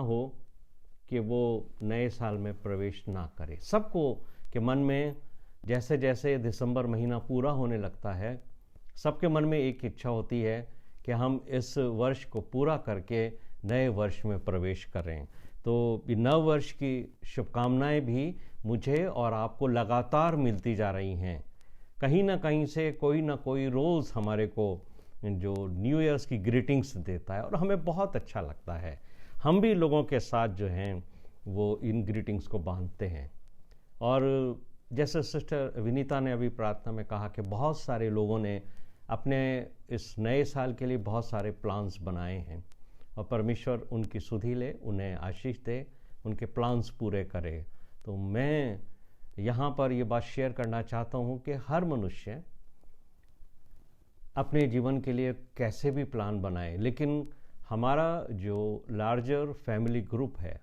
हो कि वो नए साल में प्रवेश ना करे। सबको के मन में जैसे जैसे दिसंबर महीना पूरा होने लगता है, सबके मन में एक इच्छा होती है कि हम इस वर्ष को पूरा करके नए वर्ष में प्रवेश करें। तो नव वर्ष की शुभकामनाएं भी मुझे और आपको लगातार मिलती जा रही हैं। कहीं ना कहीं से कोई ना कोई रोज़ हमारे को जो न्यू ईयर्स की ग्रीटिंग्स देता है और हमें बहुत अच्छा लगता है। हम भी लोगों के साथ जो हैं वो इन ग्रीटिंग्स को बांधते हैं। और जैसे सिस्टर विनीता ने अभी प्रार्थना में कहा कि बहुत सारे लोगों ने अपने इस नए साल के लिए बहुत सारे प्लान्स बनाए हैं और परमेश्वर उनकी सुधि ले, उन्हें आशीष दे, उनके प्लान्स पूरे करे। तो मैं यहाँ पर ये बात शेयर करना चाहता हूँ कि हर मनुष्य अपने जीवन के लिए कैसे भी प्लान बनाए, लेकिन हमारा जो लार्जर फैमिली ग्रुप है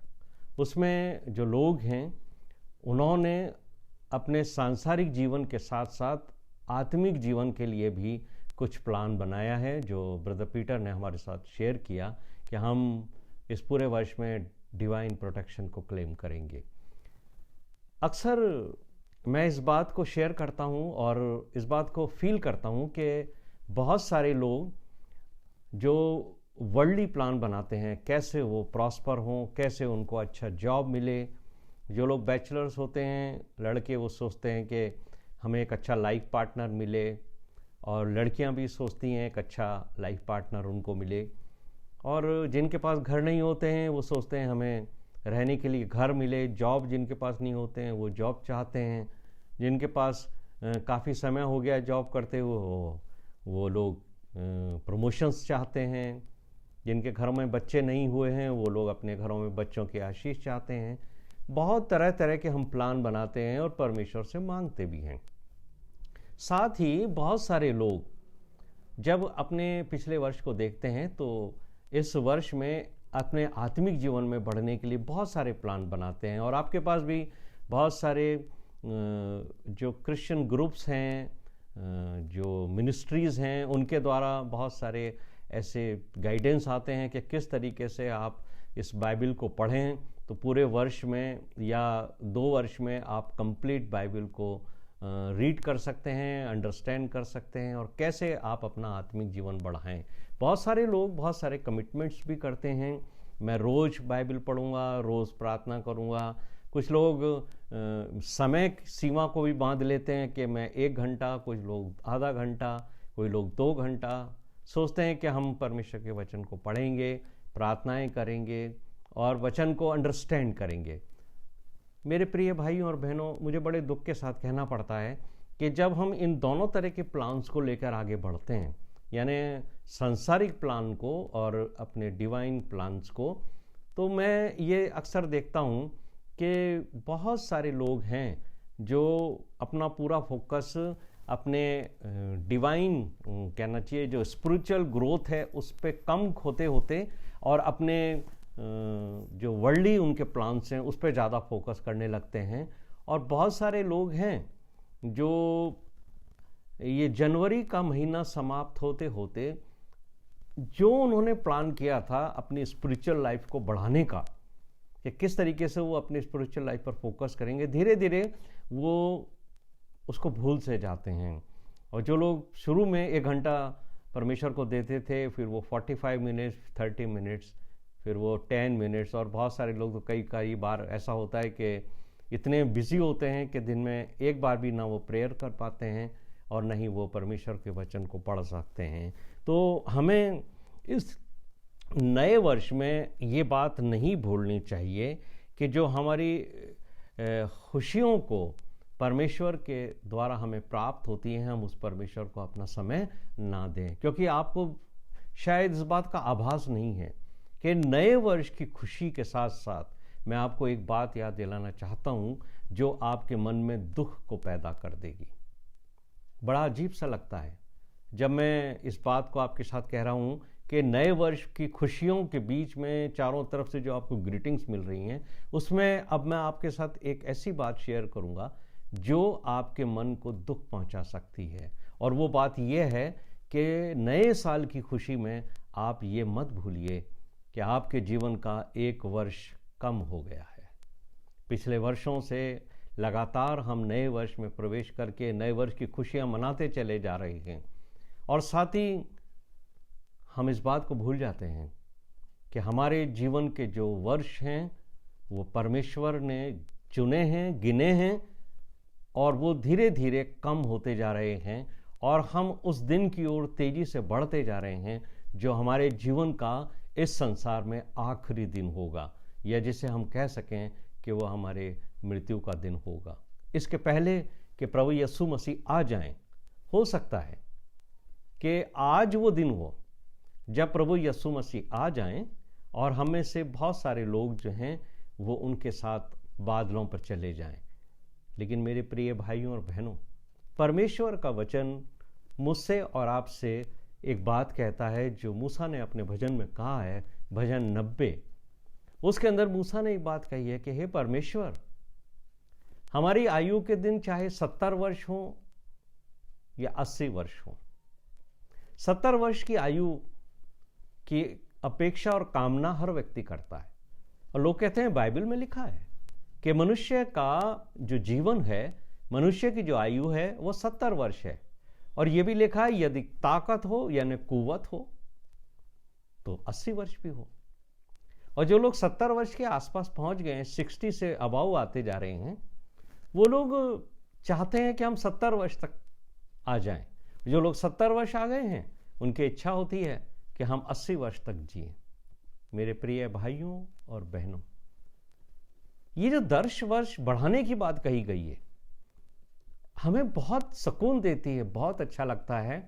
उसमें जो लोग हैं उन्होंने अपने सांसारिक जीवन के साथ साथ आत्मिक जीवन के लिए भी कुछ प्लान बनाया है, जो ब्रदर पीटर ने हमारे साथ शेयर किया कि हम इस पूरे वर्ष में डिवाइन प्रोटेक्शन को क्लेम करेंगे। अक्सर मैं इस बात को शेयर करता हूँ और इस बात को फील करता हूँ कि बहुत सारे लोग जो वर्ल्डली प्लान बनाते हैं, कैसे वो प्रॉस्पर हों, कैसे उनको अच्छा जॉब मिले। जो लोग बैचलर्स होते हैं, लड़के, वो सोचते हैं कि हमें एक अच्छा लाइफ पार्टनर मिले, और लड़कियां भी सोचती हैं एक अच्छा लाइफ पार्टनर उनको मिले। और जिनके पास घर नहीं होते हैं वो सोचते हैं हमें रहने के लिए घर मिले। जॉब जिनके पास नहीं होते हैं वो जॉब चाहते हैं। जिनके पास काफ़ी समय हो गया जॉब करते हुए वो लोग प्रमोशंस चाहते हैं। जिनके घरों में बच्चे नहीं हुए हैं वो लोग अपने घरों में बच्चों की आशीष चाहते हैं। बहुत तरह तरह के हम प्लान बनाते हैं और परमेश्वर से मांगते भी हैं। साथ ही बहुत सारे लोग जब अपने पिछले वर्ष को देखते हैं तो इस वर्ष में अपने आत्मिक जीवन में बढ़ने के लिए बहुत सारे प्लान बनाते हैं। और आपके पास भी बहुत सारे जो क्रिश्चियन ग्रुप्स हैं, जो मिनिस्ट्रीज़ हैं, उनके द्वारा बहुत सारे ऐसे गाइडेंस आते हैं कि किस तरीके से आप इस बाइबल को पढ़ें तो पूरे वर्ष में या 2 वर्ष में आप कंप्लीट बाइबल को रीड कर सकते हैं, अंडरस्टैंड कर सकते हैं और कैसे आप अपना आत्मिक जीवन बढ़ाएं। बहुत सारे लोग बहुत सारे कमिटमेंट्स भी करते हैं। मैं रोज़ बाइबल पढ़ूंगा, रोज़ प्रार्थना करूंगा। कुछ लोग समय सीमा को भी बांध लेते हैं कि मैं 1 घंटा, कुछ लोग आधा घंटा, कोई लोग 2 घंटा सोचते हैं कि हम परमेश्वर के वचन को पढ़ेंगे, प्रार्थनाएं करेंगे और वचन को अंडरस्टैंड करेंगे। मेरे प्रिय भाइयों और बहनों, मुझे बड़े दुख के साथ कहना पड़ता है कि जब हम इन दोनों तरह के प्लान्स को लेकर आगे बढ़ते हैं, यानी सांसारिक प्लान को और अपने डिवाइन प्लान्स को, तो मैं ये अक्सर देखता हूँ कि बहुत सारे लोग हैं जो अपना पूरा फोकस अपने डिवाइन, कहना चाहिए जो स्पिरिचुअल ग्रोथ है, उस पर कम होते होते और अपने जो वर्ल्डली उनके प्लान्स हैं उस पर ज़्यादा फोकस करने लगते हैं। और बहुत सारे लोग हैं जो ये जनवरी का महीना समाप्त होते होते जो उन्होंने प्लान किया था अपनी स्पिरिचुअल लाइफ को बढ़ाने का, कि किस तरीके से वो अपनी स्पिरिचुअल लाइफ पर फोकस करेंगे, धीरे धीरे वो उसको भूल से जाते हैं। और जो लोग शुरू में 1 घंटा परमेश्वर को देते थे, फिर वो 45 मिनट्स, 30 मिनट्स, फिर वो 10 मिनट्स, और बहुत सारे लोग तो कई बार ऐसा होता है कि इतने बिजी होते हैं कि दिन में एक बार भी ना वो प्रेयर कर पाते हैं और ना ही वो परमेश्वर के वचन को पढ़ सकते हैं। तो हमें इस नए वर्ष में ये बात नहीं भूलनी चाहिए कि जो हमारी खुशियों को परमेश्वर के द्वारा हमें प्राप्त होती हैं, हम उस परमेश्वर को अपना समय ना दें। क्योंकि आपको शायद इस बात का आभास नहीं है कि नए वर्ष की खुशी के साथ साथ मैं आपको एक बात याद दिलाना चाहता हूँ जो आपके मन में दुख को पैदा कर देगी। बड़ा अजीब सा लगता है जब मैं इस बात को आपके साथ कह रहा हूँ कि नए वर्ष की खुशियों के बीच में चारों तरफ से जो आपको ग्रीटिंग्स मिल रही हैं, उसमें अब मैं आपके साथ एक ऐसी बात शेयर करूँगा जो आपके मन को दुख पहुँचा सकती है। और वो बात यह है कि नए साल की खुशी में आप ये मत भूलिए कि आपके जीवन का 1 वर्ष कम हो गया है। पिछले वर्षों से लगातार हम नए वर्ष में प्रवेश करके नए वर्ष की खुशियां मनाते चले जा रहे हैं, और साथ ही हम इस बात को भूल जाते हैं कि हमारे जीवन के जो वर्ष हैं वो परमेश्वर ने चुने हैं, गिने हैं, और वो धीरे धीरे कम होते जा रहे हैं, और हम उस दिन की ओर तेजी से बढ़ते जा रहे हैं जो हमारे जीवन का इस संसार में आखिरी दिन होगा, या जिसे हम कह सकें कि वो हमारे मृत्यु का दिन होगा। इसके पहले कि प्रभु यीशु मसीह आ जाएं, हो सकता है कि आज वो दिन हो जब प्रभु यीशु मसीह आ जाएं और हम में से बहुत सारे लोग जो हैं वो उनके साथ बादलों पर चले जाएं। लेकिन मेरे प्रिय भाइयों और बहनों, परमेश्वर का वचन मुझसे और आपसे एक बात कहता है जो मूसा ने अपने भजन में कहा है, भजन 90। उसके अंदर मूसा ने एक बात कही है कि हे परमेश्वर, हमारी आयु के दिन चाहे 70 वर्ष हो या 80 वर्ष हो, 70 वर्ष की आयु की अपेक्षा और कामना हर व्यक्ति करता है। और लोग कहते हैं, बाइबल में लिखा है कि मनुष्य का जो जीवन है, मनुष्य की जो आयु है वो 70 वर्ष है। और यह भी लिखा है यदि ताकत हो यानी कुव्वत हो तो 80 वर्ष भी हो। और जो लोग 70 वर्ष के आसपास पहुंच गए हैं, 60 से अबाव आते जा रहे हैं, वो लोग चाहते हैं कि हम 70 वर्ष तक आ जाएं। जो लोग 70 वर्ष आ गए हैं, उनकी इच्छा होती है कि हम 80 वर्ष तक जिएं। मेरे प्रिय भाइयों और बहनों, ये जो 10 वर्ष बढ़ाने की बात कही गई है, हमें बहुत सुकून देती है, बहुत अच्छा लगता है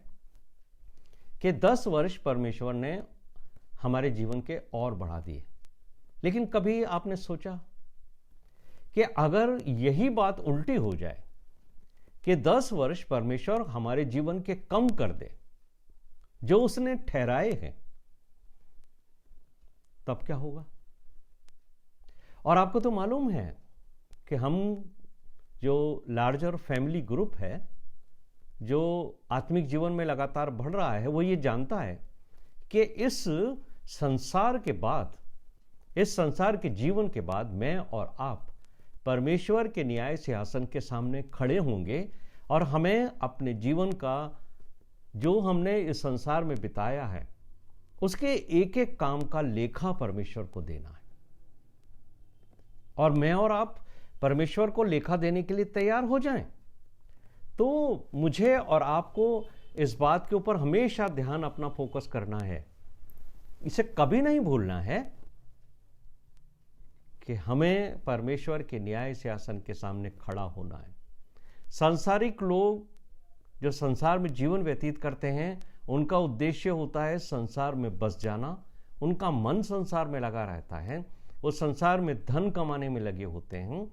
कि 10 वर्ष परमेश्वर ने हमारे जीवन के और बढ़ा दिए। लेकिन कभी आपने सोचा कि अगर यही बात उल्टी हो जाए कि 10 वर्ष परमेश्वर हमारे जीवन के कम कर दे जो उसने ठहराए हैं, तब क्या होगा? और आपको तो मालूम है कि हम जो लार्जर फैमिली ग्रुप है, जो आत्मिक जीवन में लगातार बढ़ रहा है, वो ये जानता है कि इस संसार के बाद, इस संसार के जीवन के बाद मैं और आप परमेश्वर के न्याय सिंहासन के सामने खड़े होंगे, और हमें अपने जीवन का जो हमने इस संसार में बिताया है उसके एक एक काम का लेखा परमेश्वर को देना है। और मैं और आप परमेश्वर को लेखा देने के लिए तैयार हो जाएं। तो मुझे और आपको इस बात के ऊपर हमेशा ध्यान अपना फोकस करना है, इसे कभी नहीं भूलना है कि हमें परमेश्वर के न्याय सिंहासन के सामने खड़ा होना है। सांसारिक लोग जो संसार में जीवन व्यतीत करते हैं, उनका उद्देश्य होता है संसार में बस जाना। उनका मन संसार में लगा रहता है, वो संसार में धन कमाने में लगे होते हैं।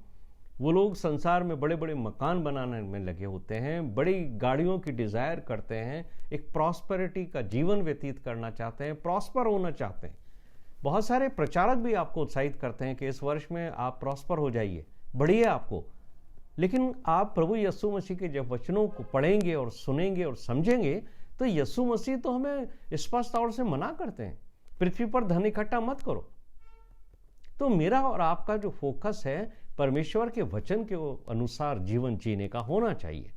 वो लोग संसार में बड़े बड़े मकान बनाने में लगे होते हैं, बड़ी गाड़ियों की डिजायर करते हैं, एक प्रॉस्पेरिटी का जीवन व्यतीत करना चाहते हैं, प्रॉस्पर होना चाहते हैं। बहुत सारे प्रचारक भी आपको उत्साहित करते हैं कि इस वर्ष में आप प्रॉस्पर हो जाइए, बढ़िए आपको। लेकिन आप प्रभु यीशु मसीह के जब वचनों को पढ़ेंगे और सुनेंगे और समझेंगे तो यीशु मसीह तो हमें स्पष्ट तौर से मना करते हैं, पृथ्वी पर धन इकट्ठा मत करो। तो मेरा और आपका जो फोकस है परमेश्वर के वचन के अनुसार जीवन जीने का होना चाहिए।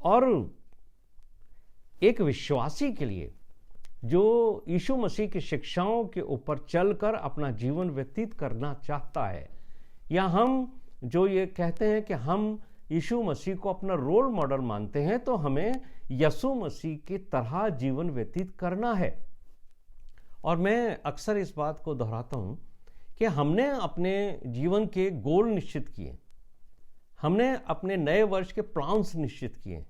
और एक विश्वासी के लिए जो यीशु मसीह की शिक्षाओं के ऊपर चलकर अपना जीवन व्यतीत करना चाहता है, या हम जो ये कहते हैं कि हम यीशु मसीह को अपना रोल मॉडल मानते हैं, तो हमें यीशु मसीह की तरह जीवन व्यतीत करना है। और मैं अक्सर इस बात को दोहराता हूं कि हमने अपने जीवन के गोल निश्चित किए, हमने अपने नए वर्ष के प्लान्स निश्चित किए,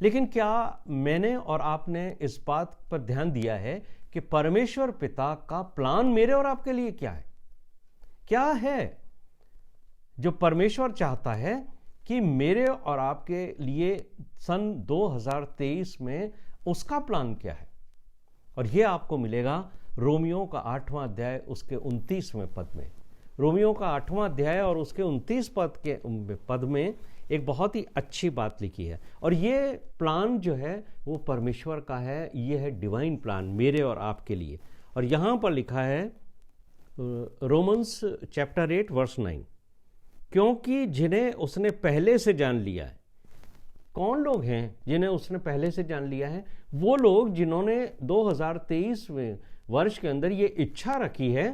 लेकिन क्या मैंने और आपने इस बात पर ध्यान दिया है कि परमेश्वर पिता का प्लान मेरे और आपके लिए क्या है? क्या है जो परमेश्वर चाहता है कि मेरे और आपके लिए सन 2023 में उसका प्लान क्या है? और यह आपको मिलेगा रोमियो का 8वां अध्याय उसके 29वें पद में। रोमियो का 8वां अध्याय और उसके 29 पद में एक बहुत ही अच्छी बात लिखी है। और ये प्लान जो है वो परमेश्वर का है, ये है डिवाइन प्लान मेरे और आपके लिए। और यहाँ पर लिखा है रोमन्स चैप्टर 8 वर्स 9, क्योंकि जिन्हें उसने पहले से जान लिया है। कौन लोग हैं जिन्हें उसने पहले से जान लिया है? वो लोग जिन्होंने 2023 वर्ष के अंदर ये इच्छा रखी है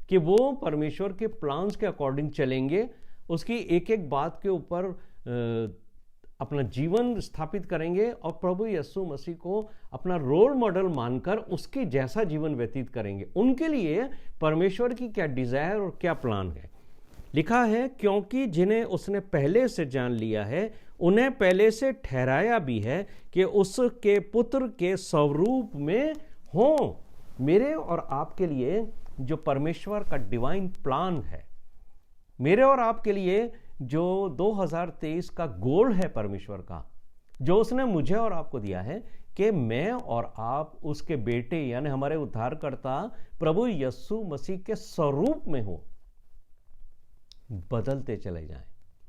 कि वो परमेश्वर के प्लान्स के अकॉर्डिंग चलेंगे, उसकी एक एक बात के ऊपर अपना जीवन स्थापित करेंगे और प्रभु यीशु मसीह को अपना रोल मॉडल मानकर उसके जैसा जीवन व्यतीत करेंगे। उनके लिए परमेश्वर की क्या डिजायर और क्या प्लान है। लिखा है, क्योंकि जिन्हें उसने पहले से जान लिया है उन्हें पहले से ठहराया भी है कि उसके पुत्र के स्वरूप में हो। मेरे और आपके लिए जो परमेश्वर का डिवाइन प्लान है, मेरे और आपके लिए जो 2023 का गोल है परमेश्वर का, जो उसने मुझे और आपको दिया है कि मैं और आप उसके बेटे यानी हमारे उद्धारकर्ता प्रभु यीशु मसीह के स्वरूप में हो, बदलते चले जाएं,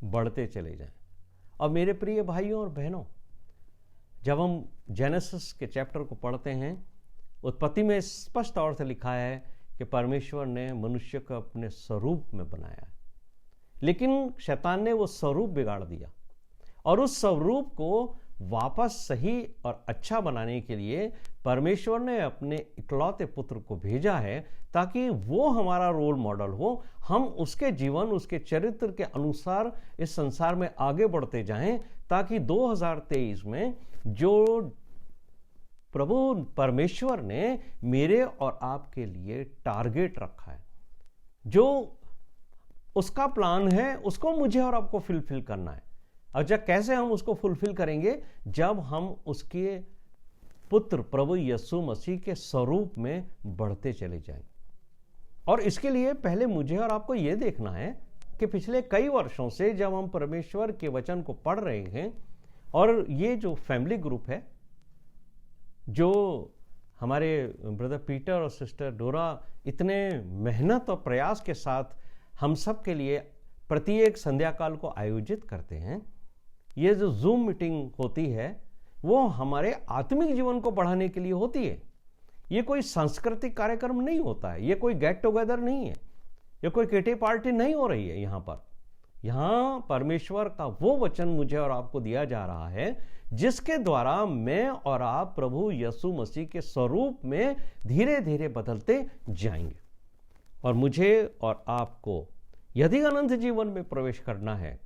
बढ़ते चले जाएं। और मेरे प्रिय भाइयों और बहनों, जब हम जेनेसिस के चैप्टर को पढ़ते हैं, उत्पत्ति में स्पष्ट तौर से लिखा है कि परमेश्वर ने मनुष्य को अपने स्वरूप में बनाया है, लेकिन शैतान ने वो स्वरूप बिगाड़ दिया और उस स्वरूप को वापस सही और अच्छा बनाने के लिए परमेश्वर ने अपने इकलौते पुत्र को भेजा है ताकि वो हमारा रोल मॉडल हो, हम उसके जीवन, उसके चरित्र के अनुसार इस संसार में आगे बढ़ते जाएं, ताकि 2023 में जो प्रभु परमेश्वर ने मेरे और आपके लिए टारगेट रखा है, जो उसका प्लान है, उसको मुझे और आपको फुलफिल करना है। और जब कैसे हम उसको फुलफिल करेंगे? जब हम उसके पुत्र प्रभु यीशु मसीह के स्वरूप में बढ़ते चले जाएंगे। और इसके लिए पहले मुझे और आपको यह देखना है कि पिछले कई वर्षों से जब हम परमेश्वर के वचन को पढ़ रहे हैं, और ये जो फैमिली ग्रुप है, जो हमारे ब्रदर पीटर और सिस्टर डोरा इतने मेहनत और प्रयास के साथ हम सब के लिए प्रत्येक संध्या काल को आयोजित करते हैं, ये जो जूम मीटिंग होती है वो हमारे आत्मिक जीवन को बढ़ाने के लिए होती है। ये कोई सांस्कृतिक कार्यक्रम नहीं होता है, ये कोई गेट टुगेदर नहीं है, ये कोई किटी पार्टी नहीं हो रही है। यहाँ परमेश्वर का वो वचन मुझे और आपको दिया जा रहा है जिसके द्वारा मैं और आप प्रभु यीशु मसीह के स्वरूप में धीरे धीरे बदलते जाएंगे। और मुझे और आपको यदि अनंत जीवन में प्रवेश करना है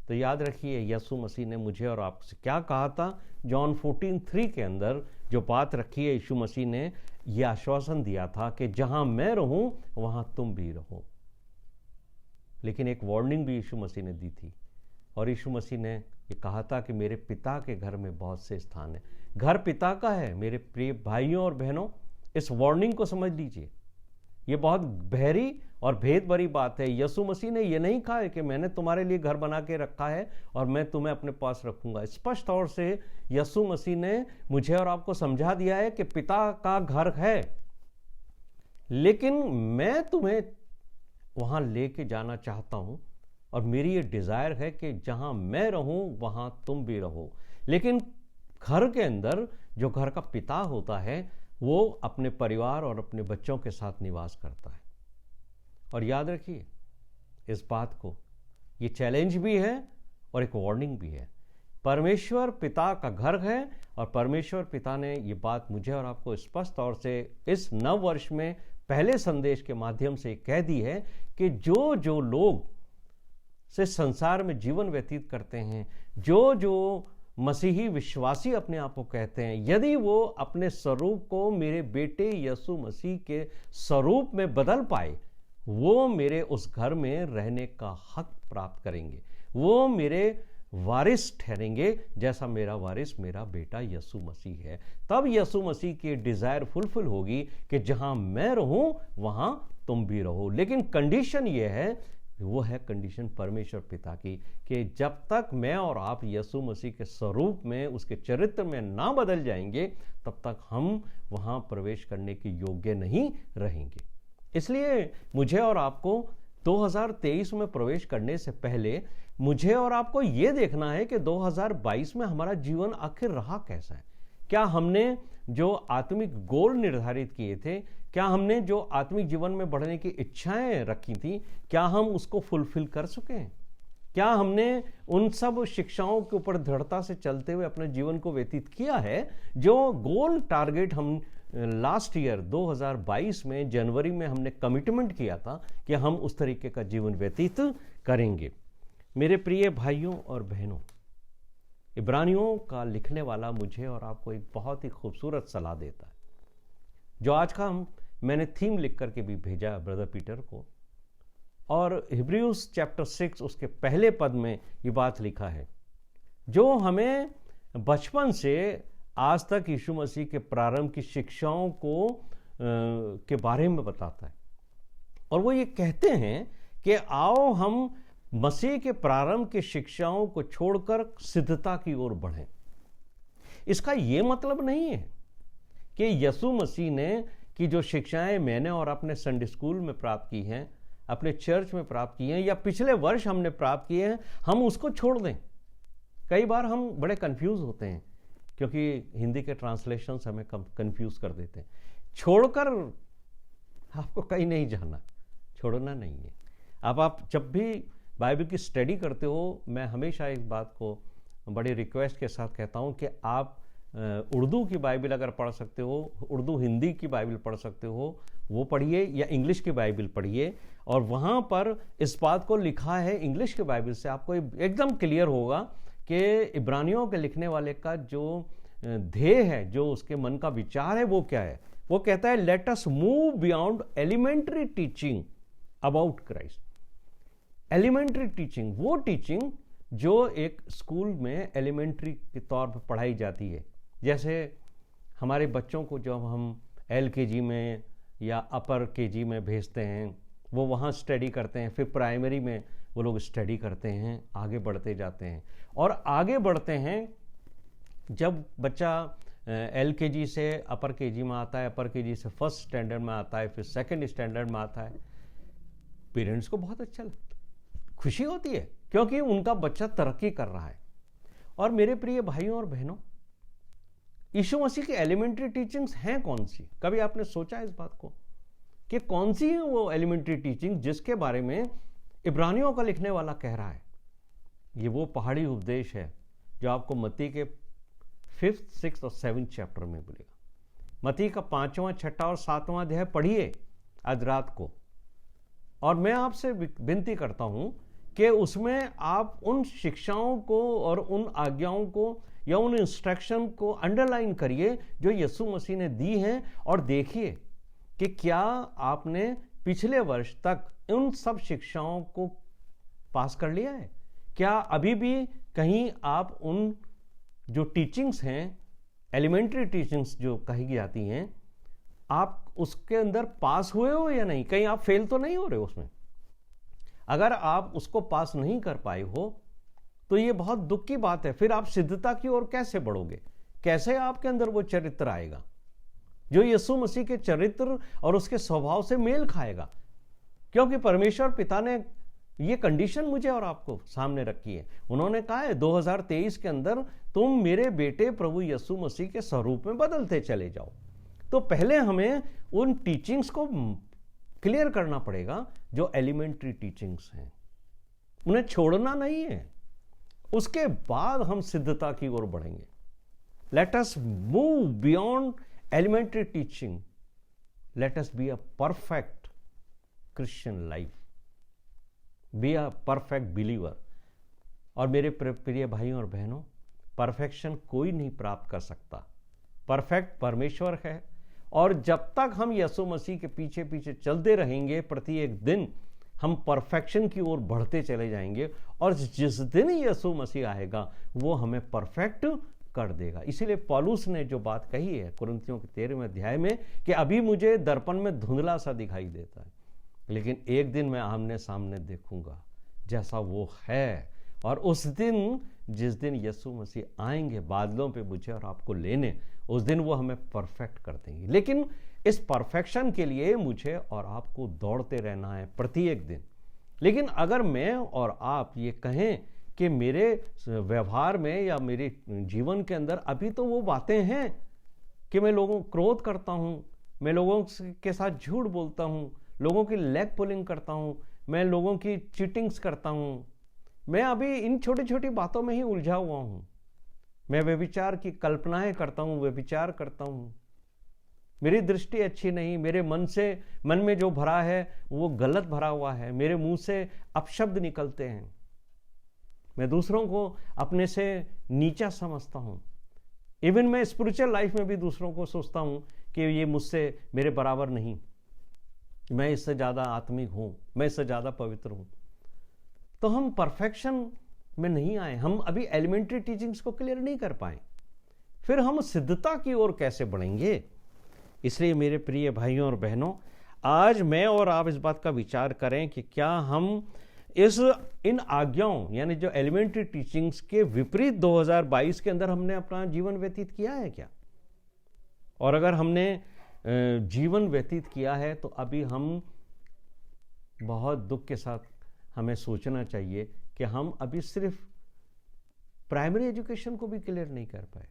तो याद रखिए, यीशु मसीह ने मुझे और आपसे क्या कहा था। जॉन 14:3 के अंदर जो बात रखी है, यीशु मसीह ने यह आश्वासन दिया था कि जहां मैं रहूं वहां तुम भी रहो। लेकिन एक वार्निंग भी यीशु मसीह ने दी थी, और यीशु मसीह ने ये कहा था कि मेरे पिता के घर में बहुत से स्थान है। घर पिता का है। मेरे प्रिय भाइयों और बहनों, इस वार्निंग को समझ लीजिए। ये बहुत गहरी और भेद भरी बात है। यीशु मसीह ने यह नहीं कहा है कि मैंने तुम्हारे लिए घर बना के रखा है और मैं तुम्हें अपने पास रखूंगा। स्पष्ट तौर से यीशु मसीह ने मुझे और आपको समझा दिया है कि पिता का घर है, लेकिन मैं तुम्हें वहां लेके जाना चाहता हूं, और मेरी ये डिजायर है कि जहां मैं रहूं वहां तुम भी रहो। लेकिन घर के अंदर जो घर का पिता होता है वो अपने परिवार और अपने बच्चों के साथ निवास करता है। और याद रखिए इस बात को, ये चैलेंज भी है और एक वार्निंग भी है। परमेश्वर पिता का घर है, और परमेश्वर पिता ने ये बात मुझे और आपको स्पष्ट तौर से इस नव वर्ष में पहले संदेश के माध्यम से कह दी है कि जो लोग से संसार में जीवन व्यतीत करते हैं, जो मसीही विश्वासी अपने आप को कहते हैं, यदि वो अपने स्वरूप को मेरे बेटे यीशु मसीह के स्वरूप में बदल पाए, वो मेरे उस घर में रहने का हक प्राप्त करेंगे। वो मेरे वारिस ठहरेंगे, जैसा मेरा वारिस मेरा बेटा यीशु मसीह है। तब यीशु मसीह की डिजायर फुलफिल होगी कि जहां मैं रहूं वहां तुम भी रहो। लेकिन कंडीशन ये है, वो है कंडीशन परमेश्वर पिता की, कि जब तक मैं और आप यीशु मसीह के स्वरूप में, उसके चरित्र में ना बदल जाएंगे, तब तक हम वहां प्रवेश करने के योग्य नहीं रहेंगे। इसलिए मुझे और आपको 2023 में प्रवेश करने से पहले मुझे और आपको ये देखना है कि 2022 में हमारा जीवन आखिर रहा कैसा है, क्या हमने जो आत्मिक गोल निर्धारित किए थे, क्या हमने जो आत्मिक जीवन में बढ़ने की इच्छाएं रखी थी, क्या हम उसको फुलफिल कर चुके हैं? क्या हमने उन सब शिक्षाओं के ऊपर दृढ़ता से चलते हुए अपने जीवन को व्यतीत किया है? जो गोल टारगेट हम लास्ट ईयर 2022 में जनवरी में हमने कमिटमेंट किया था कि हम उस तरीके का जीवन व्यतीत करेंगे। मेरे प्रिय भाइयों और बहनों, इब्रानियों का लिखने वाला मुझे और आपको एक बहुत ही खूबसूरत सलाह देता है, जो आज का मैंने थीम लिख करके भी भेजा ब्रदर पीटर को। और हिब्रूज चैप्टर 6 उसके पहले पद में ये बात लिखा है, जो हमें बचपन से आज तक यीशु मसीह के प्रारंभ की शिक्षाओं को के बारे में बताता है। और वो ये कहते हैं कि आओ हम मसीह के प्रारंभ की शिक्षाओं को छोड़कर सिद्धता की ओर बढ़ें। इसका ये मतलब नहीं है कि यीशु मसीह ने की जो शिक्षाएं मैंने और अपने संडे स्कूल में प्राप्त की हैं, अपने चर्च में प्राप्त की हैं, या पिछले वर्ष हमने प्राप्त किए हैं, हम उसको छोड़ दें। कई बार हम बड़े कंफ्यूज होते हैं क्योंकि हिंदी के ट्रांसलेशंस हमें कंफ्यूज कर देते हैं। छोड़कर आपको कहीं नहीं जाना, छोड़ना नहीं है। अब आप जब भी बाइबल की स्टडी करते हो, मैं हमेशा इस बात को बड़ी रिक्वेस्ट के साथ कहता हूं कि आप उर्दू की बाइबल अगर पढ़ सकते हो, उर्दू हिंदी की बाइबल पढ़ सकते हो, वो पढ़िए, या इंग्लिश की बाइबल पढ़िए। और वहाँ पर इस बात को लिखा है इंग्लिश की बाइबल से, आपको एकदम क्लियर होगा कि इब्रानियों के लिखने वाले का जो ध्येय है, जो उसके मन का विचार है, वो क्या है। वो कहता है, let us move beyond elementary teaching about Christ. Elementary teaching, वो टीचिंग जो एक स्कूल में एलिमेंट्री के तौर पर पढ़ाई जाती है। जैसे हमारे बच्चों को जब हम LKG में या अपर KG में भेजते हैं, वो वहाँ स्टडी करते हैं, फिर प्राइमरी में वो लोग स्टडी करते हैं, आगे बढ़ते जाते हैं। और आगे बढ़ते हैं, जब बच्चा LKG से अपर KG में आता है, अपर KG से फर्स्ट स्टैंडर्ड में आता है, फिर सेकंड स्टैंडर्ड में आता है, पेरेंट्स को बहुत अच्छा लगता है, खुशी होती है, क्योंकि उनका बच्चा तरक्की कर रहा है। और मेरे प्रिय भाइयों और बहनों, यीशु मसीह की एलिमेंट्री टीचिंग्स हैं कौन सी? कभी आपने सोचा इस बात को कि कौन सी है वो एलिमेंट्री टीचिंग जिसके बारे में इब्रानियों का लिखने वाला कह रहा है? ये वो पहाड़ी उपदेश है जो आपको मत्ती के 5th, 6th और 7th चैप्टर में मिलेगा। मत्ती का 5वां, 6वां और 7वां अध्याय पढ़िए आज रात को। और मैं आपसे विनती करता हूं कि उसमें आप उन शिक्षाओं को और उन आज्ञाओं को या उन इंस्ट्रक्शन को अंडरलाइन करिए जो यीशु मसीह ने दी हैं, और देखिए कि क्या आपने पिछले वर्ष तक उन सब शिक्षाओं को पास कर लिया है। क्या अभी भी कहीं आप उन जो टीचिंग्स हैं, एलिमेंट्री टीचिंग्स जो कही जाती हैं, आप उसके अंदर पास हुए हो या नहीं? कहीं आप फेल तो नहीं हो रहे हो उसमें? अगर आप उसको पास नहीं कर पाए हो तो ये बहुत दुख की बात है। फिर आप सिद्धता की ओर कैसे बढ़ोगे? कैसे आपके अंदर वो चरित्र आएगा जो यीशु मसीह के चरित्र और उसके स्वभाव से मेल खाएगा? क्योंकि परमेश्वर पिता ने ये कंडीशन मुझे और आपको सामने रखी है। उन्होंने कहा है 2023 के अंदर तुम मेरे बेटे प्रभु यीशु मसीह के स्वरूप में बदलते चले जाओ। तो पहले हमें उन टीचिंग्स को क्लियर करना पड़ेगा जो एलिमेंट्री टीचिंग्स हैं, उन्हें छोड़ना नहीं है। उसके बाद हम सिद्धता की ओर बढ़ेंगे। Let us move beyond elementary teaching, let us be a perfect Christian life, be a perfect believer. और मेरे प्रिय भाइयों और बहनों, परफेक्शन कोई नहीं प्राप्त कर सकता, परफेक्ट परमेश्वर है। और जब तक हम यीशु मसीह के पीछे पीछे चलते रहेंगे, प्रत्येक दिन हम परफेक्शन की ओर बढ़ते चले जाएंगे। और जिस दिन यीशु मसीह आएगा वो हमें परफेक्ट कर देगा। इसीलिए पौलुस ने जो बात कही है कुरिन्थियों के 13वें अध्याय में कि अभी मुझे दर्पण में धुंधला सा दिखाई देता है, लेकिन एक दिन मैं आमने सामने देखूंगा जैसा वो है। और उस दिन, जिस दिन यीशु मसीह आएंगे बादलों पे मुझे और आपको लेने, उस दिन वो हमें परफेक्ट कर देंगे। लेकिन इस परफेक्शन के लिए मुझे और आपको दौड़ते रहना है प्रत्येक दिन। लेकिन अगर मैं और आप ये कहें कि मेरे व्यवहार में या मेरे जीवन के अंदर अभी तो वो बातें हैं कि मैं लोगों को क्रोध करता हूँ, मैं लोगों के साथ झूठ बोलता हूँ, लोगों की लेग पुलिंग करता हूँ, मैं लोगों की चीटिंग्स करता हूँ, मैं अभी इन छोटी छोटी बातों में ही उलझा हुआ हूँ, मैं व्यभिचार की कल्पनाएं करता हूँ, व्यभिचार करता हूँ, मेरी दृष्टि अच्छी नहीं, मेरे मन में जो भरा है वो गलत भरा हुआ है, मेरे मुंह से अपशब्द निकलते हैं, मैं दूसरों को अपने से नीचा समझता हूँ। इवन मैं स्पिरिचुअल लाइफ में भी दूसरों को सोचता हूँ कि ये मुझसे मेरे बराबर नहीं, मैं इससे ज़्यादा आत्मिक हूँ, मैं इससे ज़्यादा पवित्र हूँ। तो हम परफेक्शन में नहीं आए, हम अभी एलिमेंट्री टीचिंग्स को क्लियर नहीं कर पाए, फिर हम सिद्धता की ओर कैसे बढ़ेंगे? इसलिए मेरे प्रिय भाइयों और बहनों, आज मैं और आप इस बात का विचार करें कि क्या हम इन आज्ञाओं यानी जो एलिमेंट्री टीचिंग्स के विपरीत 2022 के अंदर हमने अपना जीवन व्यतीत किया है क्या? और अगर हमने जीवन व्यतीत किया है तो अभी हम बहुत दुख के साथ हमें सोचना चाहिए कि हम अभी सिर्फ प्राइमरी एजुकेशन को भी क्लियर नहीं कर पाए,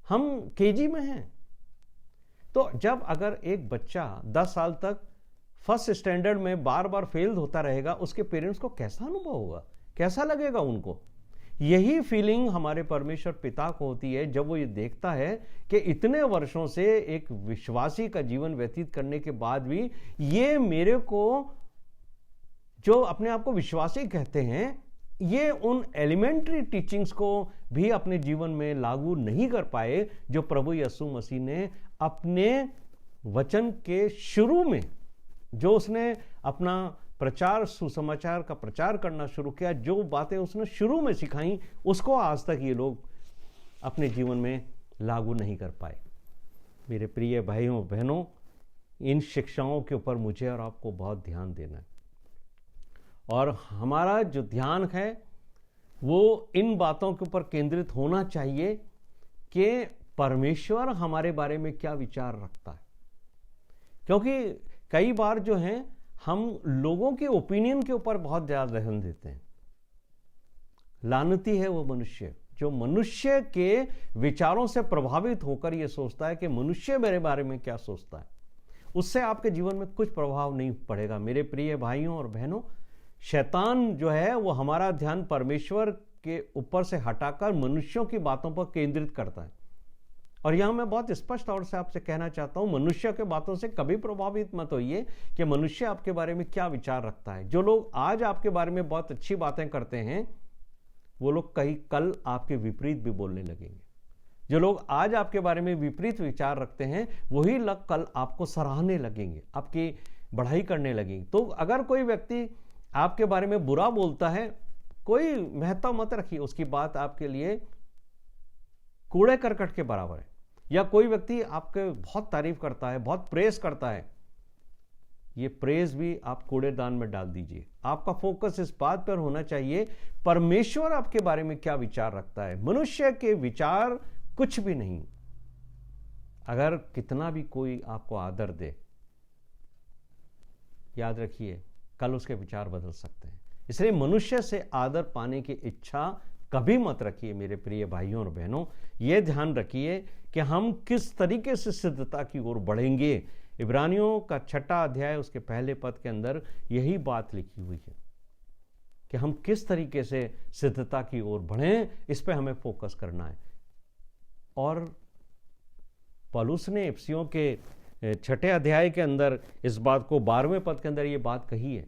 हम केजी में हैं। तो जब अगर एक बच्चा 10 साल तक फर्स्ट स्टैंडर्ड में बार बार फेल होता रहेगा, उसके पेरेंट्स को कैसा अनुभव होगा, कैसा लगेगा उनको? यही फीलिंग हमारे परमेश्वर पिता को होती है जब वो ये देखता है कि इतने वर्षों से एक विश्वासी का जीवन व्यतीत करने के बाद भी ये मेरे को जो अपने आप को विश्वासी कहते हैं, ये उन एलिमेंट्री टीचिंग्स को भी अपने जीवन में लागू नहीं कर पाए जो प्रभु यीशु मसीह ने अपने वचन के शुरू में, जो उसने अपना प्रचार, सुसमाचार का प्रचार करना शुरू किया, जो बातें उसने शुरू में सिखाई, उसको आज तक ये लोग अपने जीवन में लागू नहीं कर पाए। मेरे प्रिय भाइयों बहनों, इन शिक्षाओं के ऊपर मुझे और आपको बहुत ध्यान देना है, और हमारा जो ध्यान है वो इन बातों के ऊपर केंद्रित होना चाहिए कि परमेश्वर हमारे बारे में क्या विचार रखता है। क्योंकि कई बार जो है हम लोगों के ओपिनियन के ऊपर बहुत ज्यादा ध्यान देते हैं। लानती है वो मनुष्य जो मनुष्य के विचारों से प्रभावित होकर ये सोचता है कि मनुष्य मेरे बारे में क्या सोचता है, उससे आपके जीवन में कुछ प्रभाव नहीं पड़ेगा। मेरे प्रिय भाइयों और बहनों, शैतान जो है वो हमारा ध्यान परमेश्वर के ऊपर से हटाकर मनुष्यों की बातों पर केंद्रित करता है। और यहां मैं बहुत स्पष्ट तौर से आपसे कहना चाहता हूं, मनुष्य के बातों से कभी प्रभावित मत होइए कि मनुष्य आपके बारे में क्या विचार रखता है। जो लोग आज आपके बारे में बहुत अच्छी बातें करते हैं, वो लोग कहीं कल आपके विपरीत भी बोलने लगेंगे। जो लोग आज आपके बारे में विपरीत विचार रखते हैं, वही लोग कल आपको सराहने लगेंगे, आपकी बढ़ाई करने लगेंगे। तो अगर कोई व्यक्ति आपके बारे में बुरा बोलता है, कोई महत्व मत रखिए, उसकी बात आपके लिए कूड़े करकट के बराबर है। या कोई व्यक्ति आपके बहुत तारीफ करता है, बहुत प्रेज करता है, ये प्रेज भी आप कूड़ेदान में डाल दीजिए। आपका फोकस इस बात पर होना चाहिए परमेश्वर आपके बारे में क्या विचार रखता है। मनुष्य के विचार कुछ भी नहीं। अगर कितना भी कोई आपको आदर दे, याद रखिए कल उसके विचार बदल सकते हैं। इसलिए मनुष्य से आदर पाने की इच्छा कभी मत रखिए। मेरे प्रिय भाइयों और बहनों, यह ध्यान रखिए कि हम किस तरीके से सिद्धता की ओर बढ़ेंगे। इब्रानियों का 6वां अध्याय उसके पहले पद के अंदर यही बात लिखी हुई है कि हम किस तरीके से सिद्धता की ओर बढ़ें, इस पे हमें फोकस करना है। और पौलुस ने इफिसियों के 6 अध्याय के अंदर इस बात को 12वें पद के अंदर ये बात कही है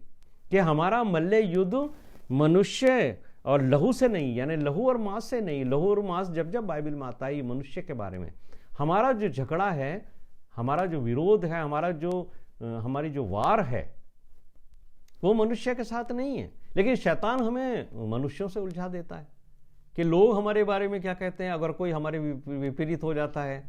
कि हमारा मल्ल युद्ध मनुष्य और लहू से नहीं, यानी लहू और मांस से नहीं। लहू और मांस जब जब बाइबल में आता है, ये मनुष्य के बारे में। हमारा जो झगड़ा है, हमारा जो विरोध है, हमारी जो वार है, वो मनुष्य के साथ नहीं है। लेकिन शैतान हमें मनुष्यों से उलझा देता है कि लोग हमारे बारे में क्या कहते हैं। अगर कोई हमारे विपरीत हो जाता है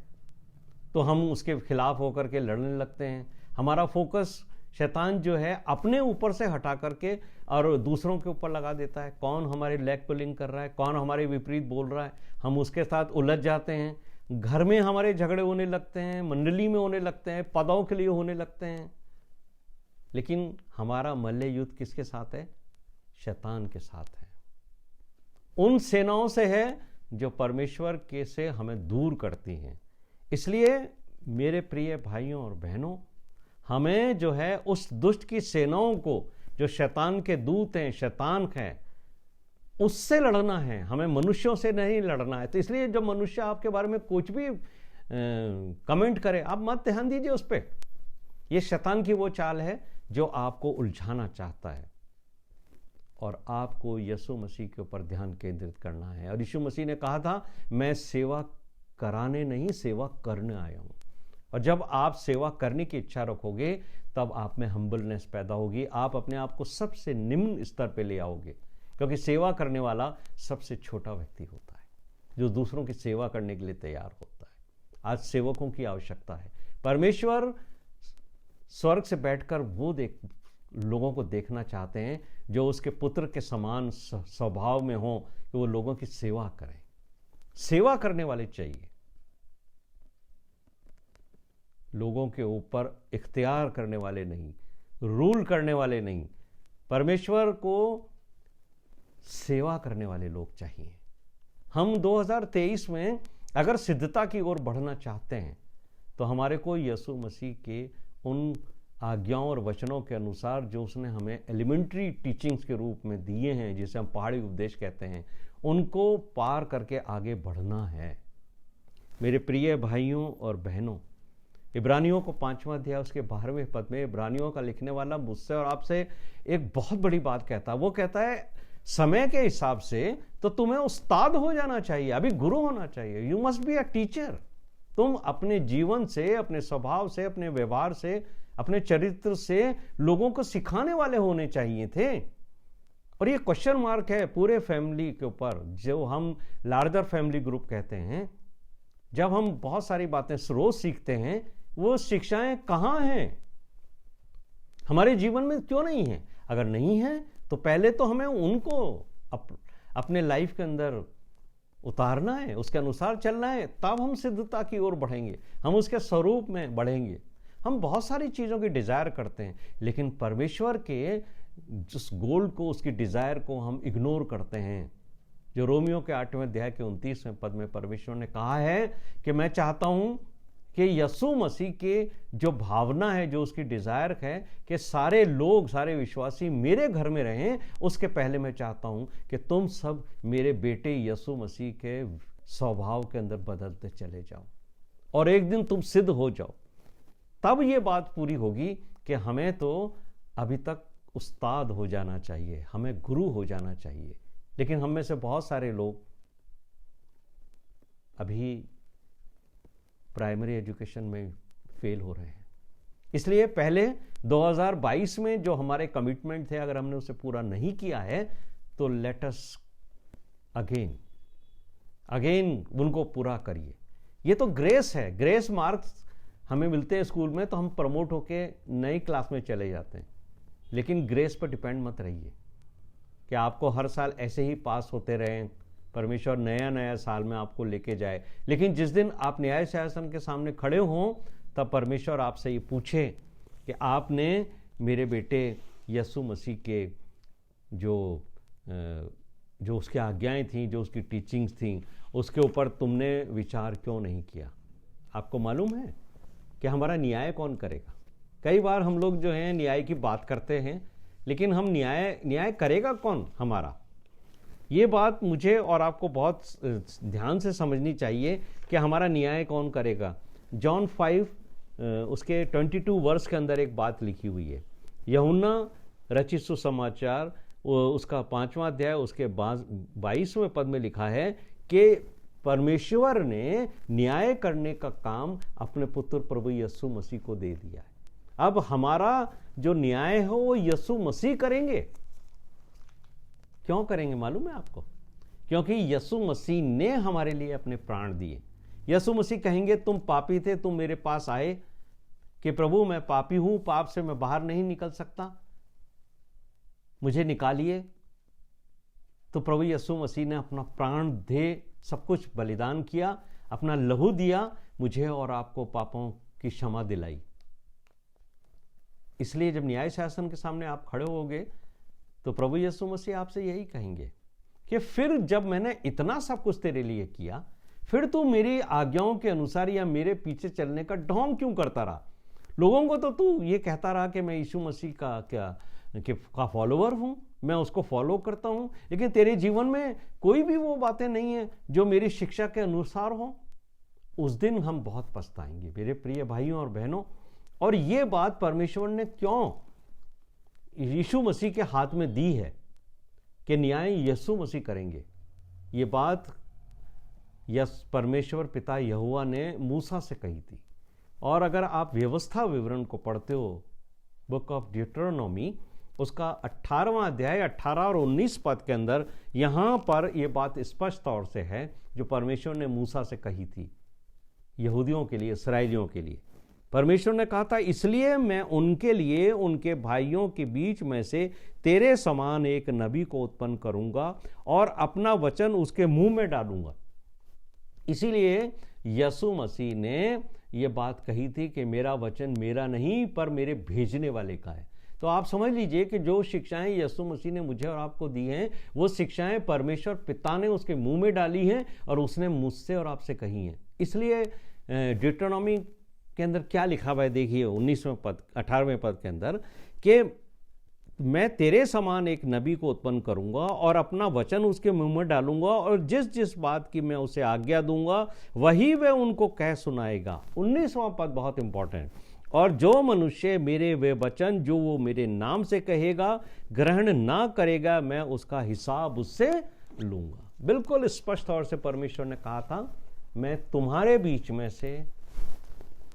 तो हम उसके खिलाफ होकर के लड़ने लगते हैं। हमारा फोकस शैतान जो है अपने ऊपर से हटा करके और दूसरों के ऊपर लगा देता है। कौन हमारे लेग पुलिंग कर रहा है, कौन हमारे विपरीत बोल रहा है, हम उसके साथ उलझ जाते हैं। घर में हमारे झगड़े होने लगते हैं, मंडली में होने लगते हैं, पदों के लिए होने लगते हैं। लेकिन हमारा मल्ल युद्ध किसके साथ है? शैतान के साथ है। उन सेनाओं से है जो परमेश्वर के से हमें दूर करती हैं। इसलिए मेरे प्रिय भाइयों और बहनों, हमें जो है उस दुष्ट की सेनाओं को, जो शैतान के दूत हैं, शैतान हैं, उससे लड़ना है। हमें मनुष्यों से नहीं लड़ना है। तो इसलिए जब मनुष्य आपके बारे में कुछ भी कमेंट करे, आप मत ध्यान दीजिए उस पर। यह शैतान की वो चाल है जो आपको उलझाना चाहता है, और आपको यीशु मसीह के ऊपर ध्यान केंद्रित करना है। और यीशु मसीह ने कहा था, मैं सेवा कराने नहीं, सेवा करने आया हूं। और जब आप सेवा करने की इच्छा रखोगे, तब आप में हम्बलनेस पैदा होगी। आप अपने आप को सबसे निम्न स्तर पे ले आओगे, क्योंकि सेवा करने वाला सबसे छोटा व्यक्ति होता है, जो दूसरों की सेवा करने के लिए तैयार होता है। आज सेवकों की आवश्यकता है। परमेश्वर स्वर्ग से बैठकर वो लोगों को देखना चाहते हैं जो उसके पुत्र के समान स्वभाव में हो, कि वो लोगों की सेवा करें। सेवा करने वाले चाहिए, लोगों के ऊपर इख्तियार करने वाले नहीं, रूल करने वाले नहीं। परमेश्वर को सेवा करने वाले लोग चाहिए। हम 2023 में अगर सिद्धता की ओर बढ़ना चाहते हैं, तो हमारे को यीशु मसीह के उन आज्ञाओं और वचनों के अनुसार जो उसने हमें एलिमेंट्री टीचिंग्स के रूप में दिए हैं, जिसे हम पहाड़ी उपदेश कहते हैं, उनको पार करके आगे बढ़ना है। मेरे प्रिय भाइयों और बहनों, इब्रानियों को 5वां अध्याय उसके 12वें पद में इब्रानियों का लिखने वाला मुझसे और आपसे एक बहुत बड़ी बात कहता है। वो कहता है, समय के हिसाब से तो तुम्हें उस्ताद हो जाना चाहिए, अभी गुरु होना चाहिए। You must be a teacher. तुम अपने जीवन से, अपने स्वभाव से, अपने व्यवहार से, अपने चरित्र से लोगों को सिखाने वाले होने चाहिए थे। और ये क्वेश्चन मार्क है पूरे फैमिली के ऊपर, जो हम लार्जर फैमिली ग्रुप कहते हैं। जब हम बहुत सारी बातें रोज सीखते हैं, वो शिक्षाएं कहां हैं? हमारे जीवन में क्यों नहीं है? अगर नहीं है तो पहले तो हमें उनको अपने लाइफ के अंदर उतारना है, उसके अनुसार चलना है, तब हम सिद्धता की ओर बढ़ेंगे, हम उसके स्वरूप में बढ़ेंगे। हम बहुत सारी चीज़ों की डिज़ायर करते हैं, लेकिन परमेश्वर के जिस गोल को, उसकी डिज़ायर को हम इग्नोर करते हैं। जो रोमियो के 8वें अध्याय के 29वें पद में परमेश्वर ने कहा है कि मैं चाहता हूं कि यीशु मसीह के जो भावना है, जो उसकी डिज़ायर है कि सारे लोग, सारे विश्वासी मेरे घर में रहें, उसके पहले मैं चाहता हूं कि तुम सब मेरे बेटे यीशु मसीह के स्वभाव के अंदर बदलते चले जाओ, और एक दिन तुम सिद्ध हो जाओ। तब ये बात पूरी होगी कि हमें तो अभी तक उस्ताद हो जाना चाहिए, हमें गुरु हो जाना चाहिए, लेकिन हम में से बहुत सारे लोग अभी प्राइमरी एजुकेशन में फेल हो रहे हैं। इसलिए पहले 2022 में जो हमारे कमिटमेंट थे, अगर हमने उसे पूरा नहीं किया है, तो लेट अस अगेन उनको पूरा करिए। ये तो ग्रेस है, ग्रेस मार्क्स हमें मिलते हैं स्कूल में, तो हम प्रमोट होके नई क्लास में चले जाते हैं। लेकिन ग्रेस पर डिपेंड मत रहिए कि आपको हर साल ऐसे ही पास होते रहें, परमेश्वर नया नया साल में आपको लेके जाए। लेकिन जिस दिन आप न्याय सिंहासन के सामने खड़े हों, तब परमेश्वर आपसे ये पूछे कि आपने मेरे बेटे यीशु मसीह के जो उसकी आज्ञाएं थीं, जो उसकी टीचिंग्स थीं, उसके ऊपर तुमने विचार क्यों नहीं किया? आपको मालूम है कि हमारा न्याय कौन करेगा? कई बार हम लोग जो हैं न्याय की बात करते हैं, लेकिन हम न्याय करेगा कौन हमारा? ये बात मुझे और आपको बहुत ध्यान से समझनी चाहिए कि हमारा न्याय कौन करेगा। जॉन 5 उसके 22 वर्ष के अंदर एक बात लिखी हुई है। यूहन्ना रचित सुसमाचार उसका 5वां अध्याय उसके 22वें पद में लिखा है कि परमेश्वर ने न्याय करने का काम अपने पुत्र प्रभु यीशु मसीह को दे दिया है। अब हमारा जो न्याय है वो यीशु मसीह करेंगे। क्यों करेंगे मालूम है आपको? क्योंकि यीशु मसीह ने हमारे लिए अपने प्राण दिए। यीशु मसीह कहेंगे, तुम पापी थे, तुम मेरे पास आए कि प्रभु मैं पापी हूं, पाप से मैं बाहर नहीं निकल सकता, मुझे निकालिए। तो प्रभु यीशु मसीह ने अपना प्राण दे सब कुछ बलिदान किया, अपना लहू दिया, मुझे और आपको पापों की क्षमा दिलाई। इसलिए जब न्याय शासन के सामने आप खड़े होगे, तो प्रभु यीशु मसीह आपसे यही कहेंगे कि फिर जब मैंने इतना सब कुछ तेरे लिए किया, फिर तू मेरी आज्ञाओं के अनुसार या मेरे पीछे चलने का ढोंग क्यों करता रहा? लोगों को तो तू ये कहता रहा कि मैं यीशु मसीह का फॉलोअर हूं, मैं उसको फॉलो करता हूं, लेकिन तेरे जीवन में कोई भी वो बातें नहीं है जो मेरी शिक्षा के अनुसार हो। उस दिन हम बहुत पछताएंगे मेरे प्रिय भाइयों और बहनों। और ये बात परमेश्वर ने क्यों यीशु मसीह के हाथ में दी है कि न्याय यीशु मसीह करेंगे। ये बात परमेश्वर पिता यहोवा ने मूसा से कही थी। और अगर आप व्यवस्था विवरण को पढ़ते हो, बुक ऑफ ड्यूटरोनॉमी, उसका 18वां अध्याय 18 और 19 पद के अंदर यहां पर यह बात स्पष्ट तौर से है जो परमेश्वर ने मूसा से कही थी यहूदियों के लिए, इस्राएलियों के लिए। परमेश्वर ने कहा था, इसलिए मैं उनके लिए उनके भाइयों के बीच में से तेरे समान एक नबी को उत्पन्न करूंगा और अपना वचन उसके मुंह में डालूंगा। इसीलिए यीशु मसीह ने यह बात कही थी कि मेरा वचन मेरा नहीं पर मेरे भेजने वाले का है। तो आप समझ लीजिए कि जो शिक्षाएं यीशु मसीह ने मुझे और आपको दी हैं, वो शिक्षाएं परमेश्वर पिता ने उसके मुंह में डाली हैं और उसने मुझसे और आपसे कही हैं। इसलिए ड्यूटरोनॉमी के अंदर क्या लिखा हुआ है, देखिए 19वें पद 18वें पद के अंदर कि मैं तेरे समान एक नबी को उत्पन्न करूंगा और अपना वचन उसके मुंह में डालूंगा और जिस जिस बात की मैं उसे आज्ञा दूंगा वही वह उनको कह सुनाएगा। 19वां पद बहुत इंपॉर्टेंट। और जो मनुष्य मेरे वे वचन जो वो मेरे नाम से कहेगा ग्रहण ना करेगा, मैं उसका हिसाब उससे लूंगा। बिल्कुल स्पष्ट तौर से परमेश्वर ने कहा था, मैं तुम्हारे बीच में से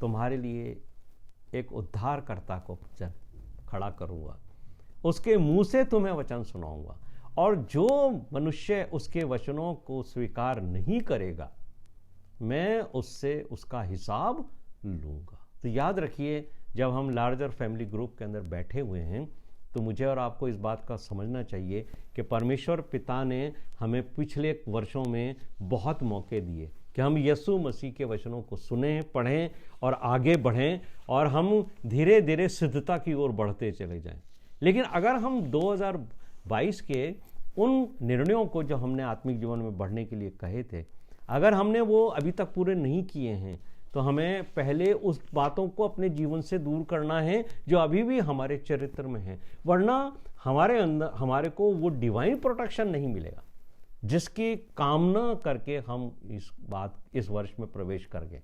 तुम्हारे लिए एक उद्धारकर्ता को खड़ा करूंगा, उसके मुंह से तुम्हें वचन सुनाऊंगा, और जो मनुष्य उसके वचनों को स्वीकार नहीं करेगा मैं उससे उसका हिसाब लूंगा। तो याद रखिए, जब हम लार्जर फैमिली ग्रुप के अंदर बैठे हुए हैं तो मुझे और आपको इस बात का समझना चाहिए कि परमेश्वर पिता ने हमें पिछले वर्षों में बहुत मौके दिए कि हम यीशु मसीह के वचनों को सुनें, पढ़ें और आगे बढ़ें और हम धीरे धीरे सिद्धता की ओर बढ़ते चले जाएं। लेकिन अगर हम 2022 के उन निर्णयों को जो हमने आत्मिक जीवन में बढ़ने के लिए कहे थे, अगर हमने वो अभी तक पूरे नहीं किए हैं तो हमें पहले उस बातों को अपने जीवन से दूर करना है जो अभी भी हमारे चरित्र में है, वरना हमारे अंदर हमारे को वो डिवाइन प्रोटेक्शन नहीं मिलेगा जिसकी कामना करके हम इस वर्ष में प्रवेश कर गए।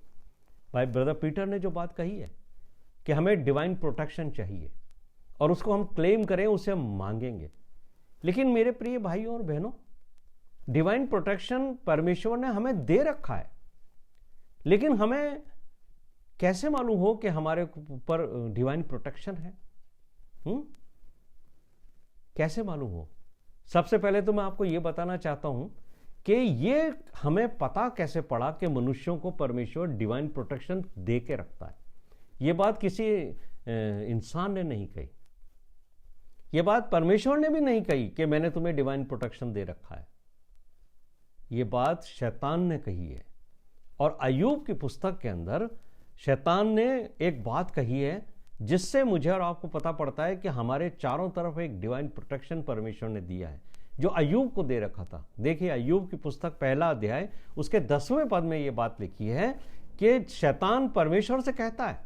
भाई ब्रदर पीटर ने जो बात कही है कि हमें डिवाइन प्रोटेक्शन चाहिए और उसको हम क्लेम करें, उसे हम मांगेंगे। लेकिन मेरे प्रिय भाइयों और बहनों, डिवाइन प्रोटेक्शन परमेश्वर ने हमें दे रखा है, लेकिन हमें कैसे मालूम हो कि हमारे ऊपर डिवाइन प्रोटेक्शन है? कैसे मालूम हो? सबसे पहले तो मैं आपको यह बताना चाहता हूं कि ये हमें पता कैसे पड़ा कि मनुष्यों को परमेश्वर डिवाइन प्रोटेक्शन दे के रखता है। यह बात किसी इंसान ने नहीं कही, यह बात परमेश्वर ने भी नहीं कही कि मैंने तुम्हें डिवाइन प्रोटेक्शन दे रखा है। यह बात शैतान ने कही है। और अय्यूब की पुस्तक के अंदर शैतान ने एक बात कही है जिससे मुझे और आपको पता पड़ता है कि हमारे चारों तरफ एक डिवाइन प्रोटेक्शन परमेश्वर ने दिया है जो अय्यूब को दे रखा था। देखिए अय्यूब की पुस्तक 1 अध्याय उसके 10वें पद में यह बात लिखी है कि शैतान परमेश्वर से कहता है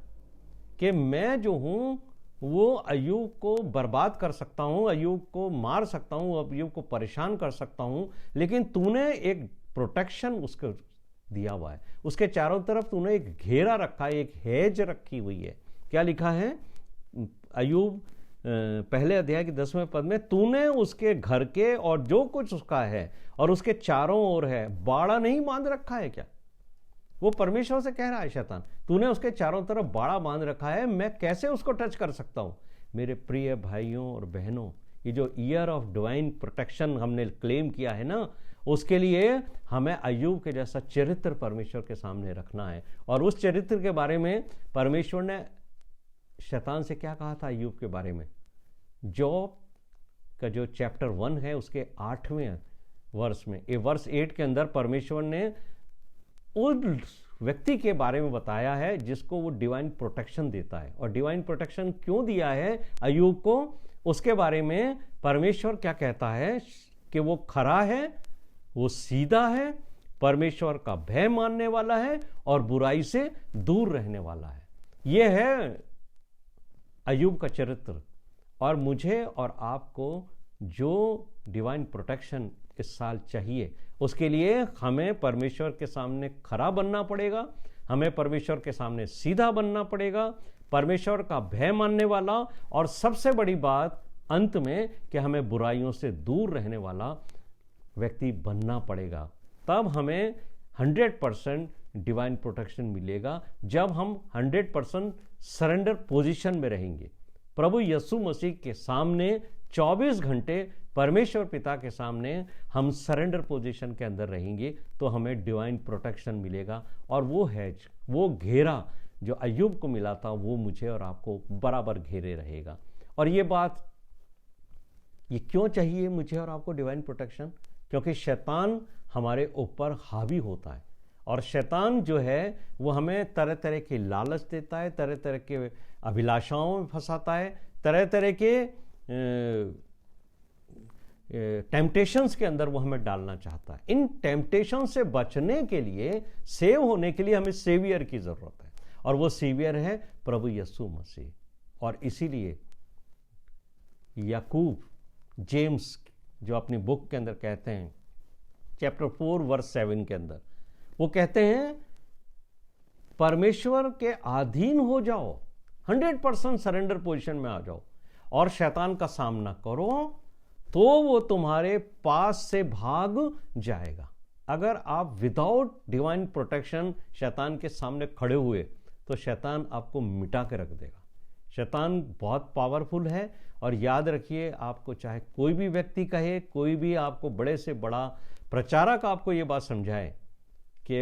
कि मैं जो हूं वो अय्यूब को बर्बाद कर सकता हूं, अय्यूब को मार सकता हूं, अय्यूब को परेशान कर सकता हूं, लेकिन तूने एक प्रोटेक्शन उसको दिया हुआ है, उसके चारों तरफ तूने एक घेरा रखा है, एक हेज रखी हुई है। क्या लिखा है अय्यूब 1 अध्याय के 10वें पद में, तूने उसके घर के और जो कुछ उसका है और उसके चारों ओर है बाड़ा नहीं बांध रखा है क्या? वो परमेश्वर से कह रहा है शैतान, तूने उसके चारों तरफ बाड़ा बांध रखा है, मैं कैसे उसको टच कर सकता हूं? मेरे प्रिय भाइयों और बहनों, ये जो ईयर ऑफ डिवाइन प्रोटेक्शन हमने क्लेम किया है ना, उसके लिए हमें अय्यूब के जैसा चरित्र परमेश्वर के सामने रखना है। और उस चरित्र के बारे में परमेश्वर ने शैतान से क्या कहा था अय्यूब के बारे में? जॉब का जो चैप्टर 1 है उसके 8वें वर्ष में, ये वर्ष 8 के अंदर परमेश्वर ने उस व्यक्ति के बारे में बताया है जिसको वो डिवाइन प्रोटेक्शन देता है। और डिवाइन प्रोटेक्शन क्यों दिया है अय्यूब को, उसके बारे में परमेश्वर क्या कहता है कि वो खरा है, वो सीधा है, परमेश्वर का भय मानने वाला है और बुराई से दूर रहने वाला है। ये है अय्यूब का चरित्र। और मुझे और आपको जो डिवाइन प्रोटेक्शन इस साल चाहिए, उसके लिए हमें परमेश्वर के सामने खरा बनना पड़ेगा, हमें परमेश्वर के सामने सीधा बनना पड़ेगा, परमेश्वर का भय मानने वाला, और सबसे बड़ी बात अंत में कि हमें बुराइयों से दूर रहने वाला व्यक्ति बनना पड़ेगा। तब हमें 100% डिवाइन प्रोटेक्शन मिलेगा, जब हम 100% सरेंडर पोजीशन में रहेंगे। प्रभु यीशु मसीह के सामने 24 घंटे परमेश्वर पिता के सामने हम सरेंडर पोजीशन के अंदर रहेंगे, तो हमें डिवाइन प्रोटेक्शन मिलेगा। और वो हैज, वो घेरा जो अय्यूब को मिला था, वो मुझे और आपको बराबर घेरे रहेगा। और ये बात, ये क्यों चाहिए मुझे और आपको डिवाइन प्रोटेक्शन? क्योंकि शैतान हमारे ऊपर हावी होता है, और शैतान जो है वो हमें तरह तरह के लालच देता है, तरह तरह के अभिलाषाओं में फंसाता है, तरह तरह के टेम्पटेशंस के अंदर वो हमें डालना चाहता है। इन टेम्पटेशन से बचने के लिए, सेव होने के लिए हमें सेवियर की जरूरत है, और वो सेवियर है प्रभु यीशु मसीह। और इसीलिए याकूब, जेम्स जो अपनी बुक के अंदर कहते हैं, चैप्टर 4 वर्स 7 के अंदर वो कहते हैं, परमेश्वर के अधीन हो जाओ, 100% सरेंडर पोजीशन में आ जाओ और शैतान का सामना करो, तो वो तुम्हारे पास से भाग जाएगा। अगर आप विदाउट डिवाइन प्रोटेक्शन शैतान के सामने खड़े हुए, तो शैतान आपको मिटा के रख देगा। शैतान बहुत पावरफुल है, और याद रखिए, आपको चाहे कोई भी व्यक्ति कहे, कोई भी आपको बड़े से बड़ा प्रचारक आपको ये बात समझाए कि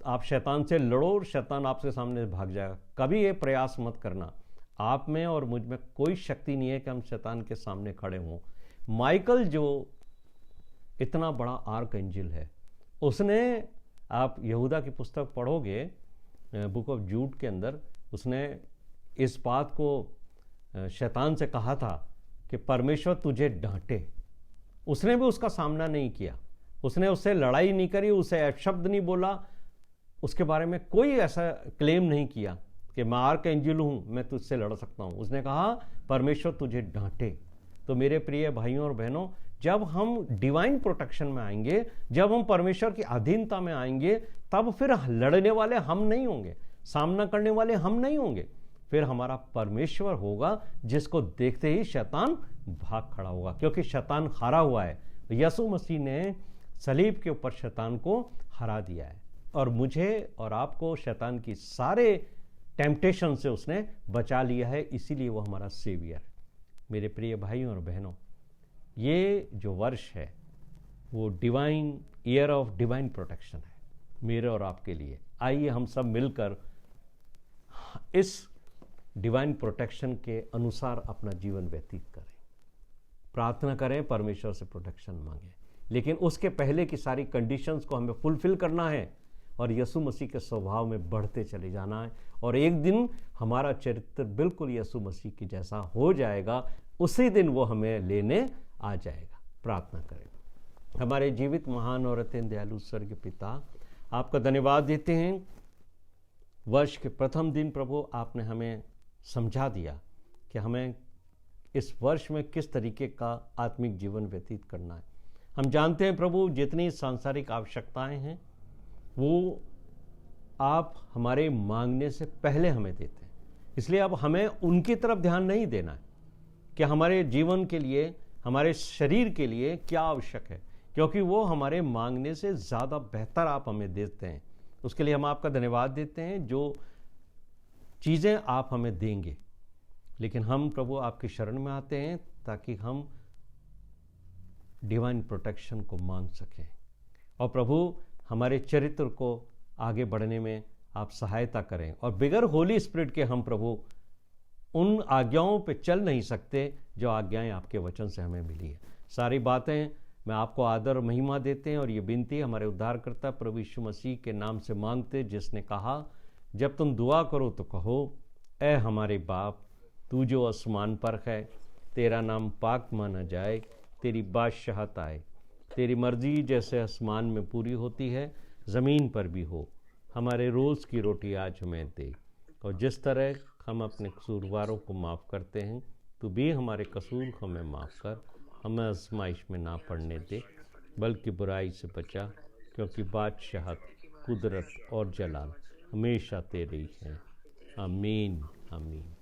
आप शैतान से लड़ो और शैतान आपसे सामने भाग जाएगा, कभी ये प्रयास मत करना। आप में और मुझ में कोई शक्ति नहीं है कि हम शैतान के सामने खड़े हों। माइकल जो इतना बड़ा आर्क एंजिल है, उसने, आप यहूदा की पुस्तक पढ़ोगे, बुक ऑफ जूड के अंदर, उसने इस बात को शैतान से कहा था कि परमेश्वर तुझे डांटे। उसने भी उसका सामना नहीं किया, उसने उससे लड़ाई नहीं करी, उसे अपशब्द नहीं बोला, उसके बारे में कोई ऐसा क्लेम नहीं किया कि मैं आर्क एंजिल हूं, मैं तुझसे लड़ सकता हूं। उसने कहा परमेश्वर तुझे डांटे। तो मेरे प्रिय भाइयों और बहनों, जब हम डिवाइन प्रोटेक्शन में आएंगे, जब हम परमेश्वर की अधीनता में आएंगे, तब फिर लड़ने वाले हम नहीं होंगे, सामना करने वाले हम नहीं होंगे, फिर हमारा परमेश्वर होगा, जिसको देखते ही शैतान भाग खड़ा होगा, क्योंकि शैतान हारा हुआ है। यीशु मसीह ने सलीब के ऊपर शैतान को हरा दिया है, और मुझे और आपको शैतान की सारे टेम्पटेशन से उसने बचा लिया है, इसीलिए वो हमारा सेवियर है। मेरे प्रिय भाइयों और बहनों, ये जो वर्ष है वो divine year of divine protection है मेरे और आपके लिए। आइए हम सब मिलकर इस डिवाइन प्रोटेक्शन के अनुसार अपना जीवन व्यतीत करें, प्रार्थना करें, परमेश्वर से प्रोटेक्शन मांगें। लेकिन उसके पहले की सारी कंडीशंस को हमें फुलफिल करना है और यीशु मसीह के स्वभाव में बढ़ते चले जाना है, और एक दिन हमारा चरित्र बिल्कुल यीशु मसीह की जैसा हो जाएगा। उसी दिन वो हमें लेने आ जाएगा। प्रार्थना करें। हमारे जीवित महान और अत्यंत दयालु स्वर्गीय पिता, आपका धन्यवाद देते हैं। वर्ष के प्रथम दिन प्रभु आपने हमें समझा दिया कि हमें इस वर्ष में किस तरीके का आत्मिक जीवन व्यतीत करना है। हम जानते हैं प्रभु, जितनी सांसारिक आवश्यकताएं हैं वो आप हमारे मांगने से पहले हमें देते हैं, इसलिए अब हमें उनकी तरफ ध्यान नहीं देना है कि हमारे जीवन के लिए, हमारे शरीर के लिए क्या आवश्यक है, क्योंकि वो हमारे मांगने से ज़्यादा बेहतर आप हमें देते हैं। उसके लिए हम आपका धन्यवाद देते हैं, जो चीज़ें आप हमें देंगे। लेकिन हम प्रभु आपकी शरण में आते हैं ताकि हम डिवाइन प्रोटेक्शन को मांग सकें, और प्रभु हमारे चरित्र को आगे बढ़ने में आप सहायता करें। और बिगर होली स्पिरिट के हम प्रभु उन आज्ञाओं पे चल नहीं सकते जो आज्ञाएं आपके वचन से हमें मिली है। सारी बातें मैं आपको आदर महिमा देते हैं, और ये विनती हमारे उद्धारकर्ता प्रभु यीशु मसीह के नाम से मांगते, जिसने कहा, जब तुम दुआ करो तो कहो, ऐ हमारे बाप तू जो आसमान पर है, तेरा नाम पाक माना जाए, तेरी बादशाहत आए, तेरी मर्जी जैसे आसमान में पूरी होती है ज़मीन पर भी हो। हमारे रोज़ की रोटी आज हमें दे, और जिस तरह हम अपने कसूरवारों को माफ़ करते हैं, तू भी हमारे कसूर हमें माफ़ कर। हमें आजमाइश में ना पड़ने दे, बल्कि बुराई से बचा, क्योंकि बादशाहत, कुदरत और जलाल हमेशा तेरी है। आमीन आमीन।